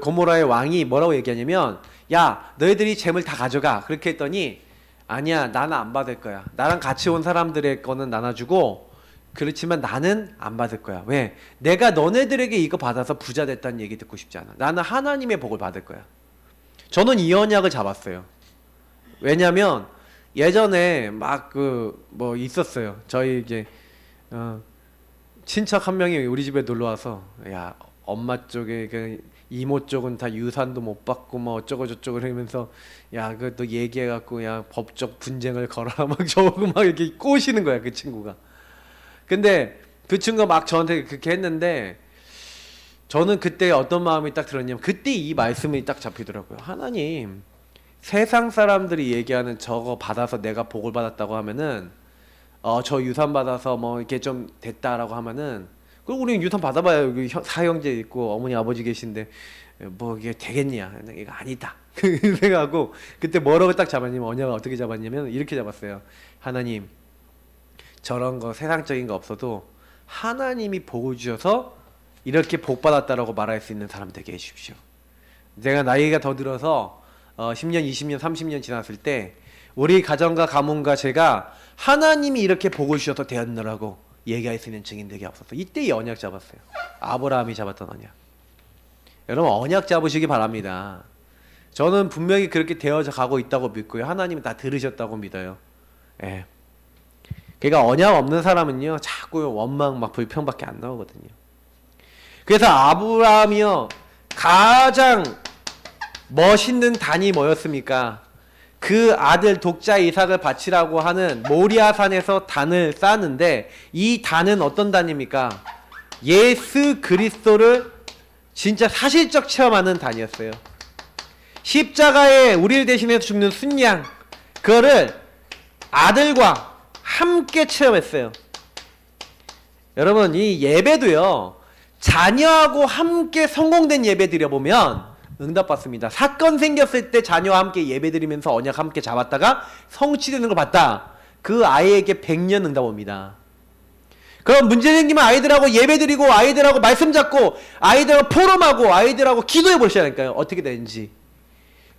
고모라의 왕이 뭐라고 얘기하냐면 야 너희들이 재물 다 가져가 그렇게 했더니 아니야 나는 안 받을 거야. 나랑 같이 온 사람들의 거는 나눠주고 그렇지만 나는 안 받을 거야. 왜? 내가 너네들에게 이거 받아서 부자 됐다는 얘기 듣고 싶지 않아. 나는 하나님의 복을 받을 거야. 저는 이 언약을 잡았어요. 왜냐면 예전에 막 뭐 있었어요. 저희 이제 친척 한 명이 우리 집에 놀러 와서 야 엄마 쪽에 그 이모 쪽은 다 유산도 못 받고 뭐 어쩌고 저쩌고 이러면서 야 그 또 얘기해 갖고 야 법적 분쟁을 걸어라 막 저거 막 이렇게 꼬시는 거야 그 친구가. 근데 그 친구가 막 저한테 그렇게 했는데 저는 그때 어떤 마음이 딱 들었냐면 그때 이 말씀이 딱 잡히더라고요. 하나님 세상 사람들이 얘기하는 저거 받아서 내가 복을 받았다고 하면은 저 유산 받아서 뭐 이렇게 좀 됐다라고 하면은 그리고 우리는 유산 받아봐야 여기 사형제 있고 어머니 아버지 계신데 뭐 이게 되겠냐? 이거 아니다. 생각하고 그때 뭐라고 딱 잡았냐면 언약을 어떻게 잡았냐면 이렇게 잡았어요. 하나님 저런 거 세상적인 거 없어도 하나님이 복을 주셔서 이렇게 복 받았다라고 말할 수 있는 사람 되게 해주십시오. 내가 나이가 더 들어서 10년, 20년, 30년 지났을 때 우리 가정과 가문과 제가 하나님이 이렇게 복을 주셔서 되었노라고 얘기할 수 있는 증인들이 없었어. 이때 이 언약 잡았어요. 아브라함이 잡았던 언약. 여러분 언약 잡으시기 바랍니다. 저는 분명히 그렇게 되어져 가고 있다고 믿고요. 하나님은 다 들으셨다고 믿어요. 예. 그러니까 언약 없는 사람은요 자꾸 원망 막 불평밖에 안 나오거든요. 그래서 아브라함이요 가장 멋있는 단이 뭐였습니까? 그 아들 독자 이삭을 바치라고 하는 모리아산에서 단을 쌓았는데 이 단은 어떤 단입니까? 예수 그리스도를 진짜 사실적 체험하는 단이었어요. 십자가에 우리를 대신해서 죽는 순양 그거를 아들과 함께 체험했어요. 여러분 이 예배도요 자녀하고 함께 성공된 예배 드려보면 응답받습니다. 사건 생겼을 때 자녀와 함께 예배드리면서 언약 함께 잡았다가 성취되는 걸 봤다. 그 아이에게 100년 응답 옵니다. 그럼 문제 생기면 아이들하고 예배드리고 아이들하고 말씀 잡고 아이들하고 포럼하고 아이들하고 기도해 보시라니까요. 어떻게 되는지.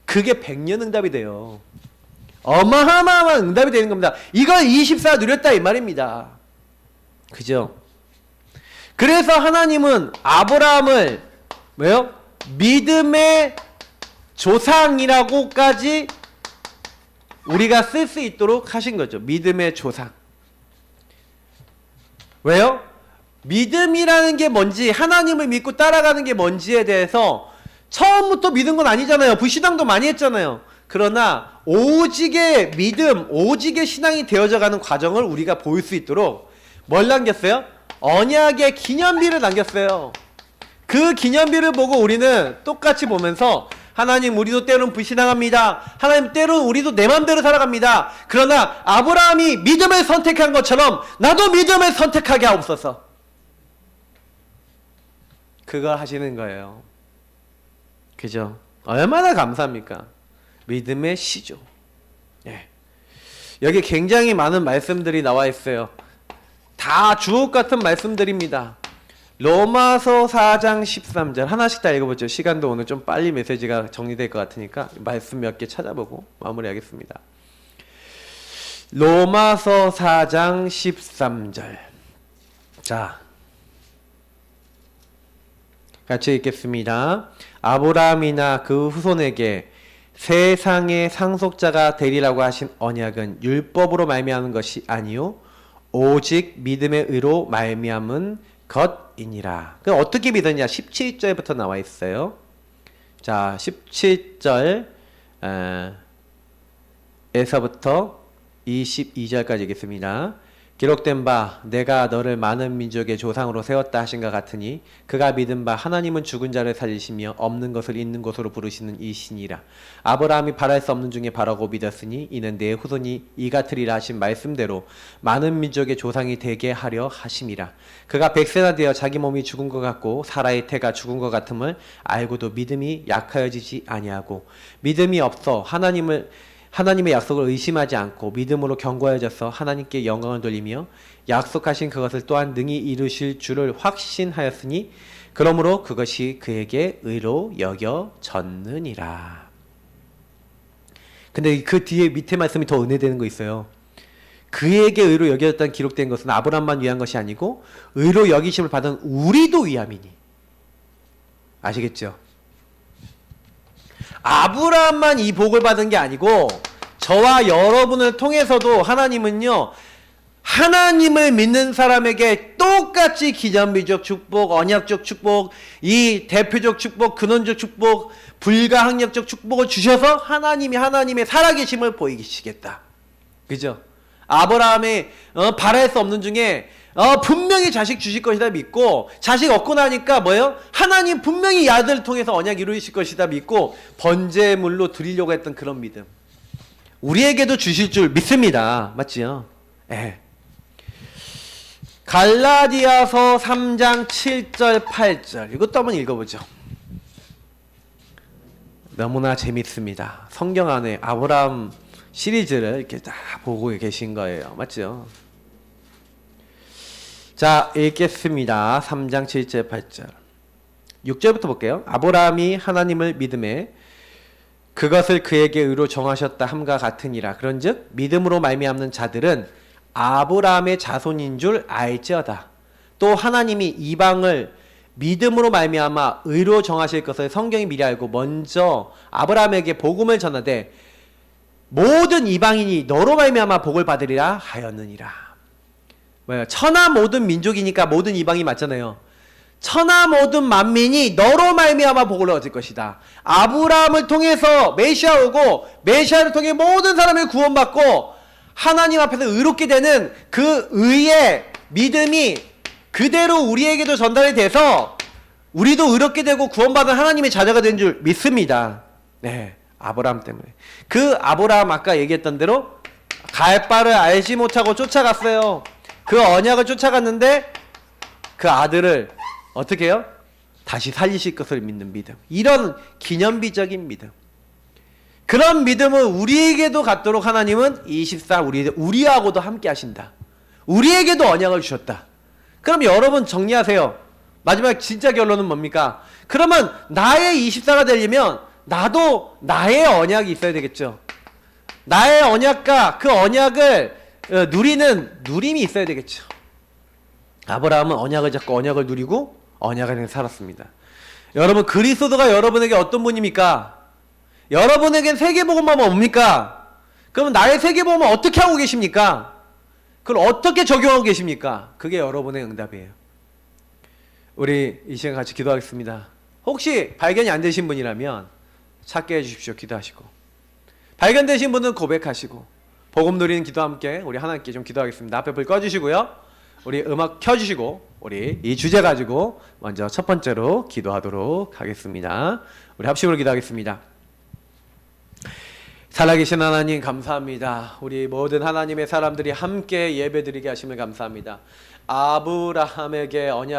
그게 100년 응답이 돼요. 어마어마한 응답이 되는 겁니다. 이걸 24 누렸다 이 말입니다. 그죠? 그래서 하나님은 아브라함을 왜요? 믿음의 조상이라고까지 우리가 쓸 수 있도록 하신 거죠. 믿음의 조상. 왜요? 믿음이라는 게 뭔지, 하나님을 믿고 따라가는 게 뭔지에 대해서 처음부터 믿은 건 아니잖아요. 불신앙도 많이 했잖아요. 그러나 오직의 믿음, 오직의 신앙이 되어져 가는 과정을 우리가 볼 수 있도록 뭘 남겼어요? 언약의 기념비를 남겼어요. 그 기념비를 보고 우리는 똑같이 보면서 하나님 우리도 때로는 불신앙합니다. 하나님 때로는 우리도 내 맘대로 살아갑니다. 그러나 아브라함이 믿음을 선택한 것처럼 나도 믿음을 선택하게 하옵소서. 그걸 하시는 거예요. 그죠? 얼마나 감사합니까? 믿음의 시조. 예. 여기 굉장히 많은 말씀들이 나와 있어요. 다 주옥 같은 말씀들입니다. 로마서 4장 13절 하나씩 다 읽어보죠. 시간도 오늘 좀 빨리 메시지가 정리될 것 같으니까 말씀 몇 개 찾아보고 마무리하겠습니다. 로마서 4장 13절. 자, 같이 읽겠습니다. 아브라함이나 그 후손에게 세상의 상속자가 되리라고 하신 언약은 율법으로 말미암은 것이 아니요 오직 믿음의 의로 말미암은 것이니라. 그럼 어떻게 믿었냐? 17절부터 나와 있어요. 자, 17절 에서부터 22절까지 읽겠습니다. 기록된 바 내가 너를 많은 민족의 조상으로 세웠다 하신가 같으니 그가 믿은 바 하나님은 죽은 자를 살리시며 없는 것을 있는 것으로 부르시는 이시니라. 아브라함이 바랄 수 없는 중에 바라고 믿었으니 이는 내 후손이 이 같으리라 하신 말씀대로 많은 민족의 조상이 되게 하려 하심이라. 그가 100세나 되어 자기 몸이 죽은 것 같고 사라의 태가 죽은 것 같음을 알고도 믿음이 약하여지지 아니하고 믿음이 없어 하나님의 약속을 의심하지 않고 믿음으로 견고해져서 하나님께 영광을 돌리며 약속하신 그것을 또한 능히 이루실 줄을 확신하였으니 그러므로 그것이 그에게 의로 여겨졌느니라. 근데 그 뒤에 밑에 말씀이 더 은혜되는 거 있어요. 그에게 의로 여겨졌다는 기록된 것은 아브라함만 위한 것이 아니고 의로 여기심을 받은 우리도 위함이니. 아시겠죠? 아브라함만 이 복을 받은 게 아니고 저와 여러분을 통해서도 하나님은요 하나님을 믿는 사람에게 똑같이 기념비적 축복, 언약적 축복, 이 대표적 축복, 근원적 축복, 불가항력적 축복을 주셔서 하나님이 하나님의 살아계심을 보이시겠다. 그죠? 아브라함이 바랄 수 없는 중에 분명히 자식 주실 것이다 믿고 자식 얻고 나니까 뭐예요? 하나님 분명히 이 아들을 통해서 언약 이루실 것이다 믿고 번제물로 드리려고 했던 그런 믿음 우리에게도 주실 줄 믿습니다. 맞지요? 예. 갈라디아서 3장 7절 8절 이것도 한번 읽어보죠. 너무나 재밌습니다. 성경 안에 아브라함 시리즈를 이렇게 다 보고 계신 거예요. 맞죠? 자, 읽겠습니다. 3장 7절 8절 6절부터 볼게요. 아브라함이 하나님을 믿음에 그것을 그에게 의로 정하셨다 함과 같으니라. 그런즉 믿음으로 말미암는 자들은 아브라함의 자손인 줄 알지어다. 또 하나님이 이방을 믿음으로 말미암아 의로 정하실 것을 성경이 미리 알고 먼저 아브라함에게 복음을 전하되 모든 이방인이 너로 말미암아 복을 받으리라 하였느니라. 뭐야? 천하 모든 민족이니까 모든 이방이 맞잖아요. 천하 모든 만민이 너로 말미암아 복을 얻을 것이다. 아브라함을 통해서 메시아 오고 메시아를 통해 모든 사람을 구원받고 하나님 앞에서 의롭게 되는 그 의의 믿음이 그대로 우리에게도 전달이 돼서 우리도 의롭게 되고 구원받은 하나님의 자녀가 된 줄 믿습니다. 네, 아브라함 때문에. 그 아브라함 아까 얘기했던 대로 갈 바를 알지 못하고 쫓아갔어요. 그 언약을 쫓아갔는데 그 아들을 어떻게 해요? 다시 살리실 것을 믿는 믿음. 이런 기념비적인 믿음. 그런 믿음을 우리에게도 갖도록 하나님은 24 우리하고도 함께 하신다. 우리에게도 언약을 주셨다. 그럼 여러분 정리하세요. 마지막 진짜 결론은 뭡니까? 그러면 나의 24가 되려면 나도 나의 언약이 있어야 되겠죠. 나의 언약과 그 언약을 누리는 누림이 있어야 되겠죠. 아브라함은 언약을 잡고 언약을 누리고 언약 안에 살았습니다. 여러분 그리스도가 여러분에게 어떤 분입니까? 여러분에겐 세계복음만 뭡니까? 그럼 나의 세계복음은 어떻게 하고 계십니까? 그걸 어떻게 적용하고 계십니까? 그게 여러분의 응답이에요. 우리 이 시간 같이 기도하겠습니다. 혹시 발견이 안 되신 분이라면 찾게 해주십시오. 기도하시고 발견되신 분은 고백하시고 복음 누리는 기도 함께 우리 하나님께 좀 기도하겠습니다. 앞에 불 꺼주시고요. 우리 음악 켜주시고 우리 이 주제 가지고 먼저 첫 번째로 기도하도록 하겠습니다. 우리 합심으로 기도하겠습니다. 살아계신 하나님 감사합니다. 우리 모든 하나님의 사람들이 함께 예배드리게 하심을 감사합니다. 아브라함에게 언약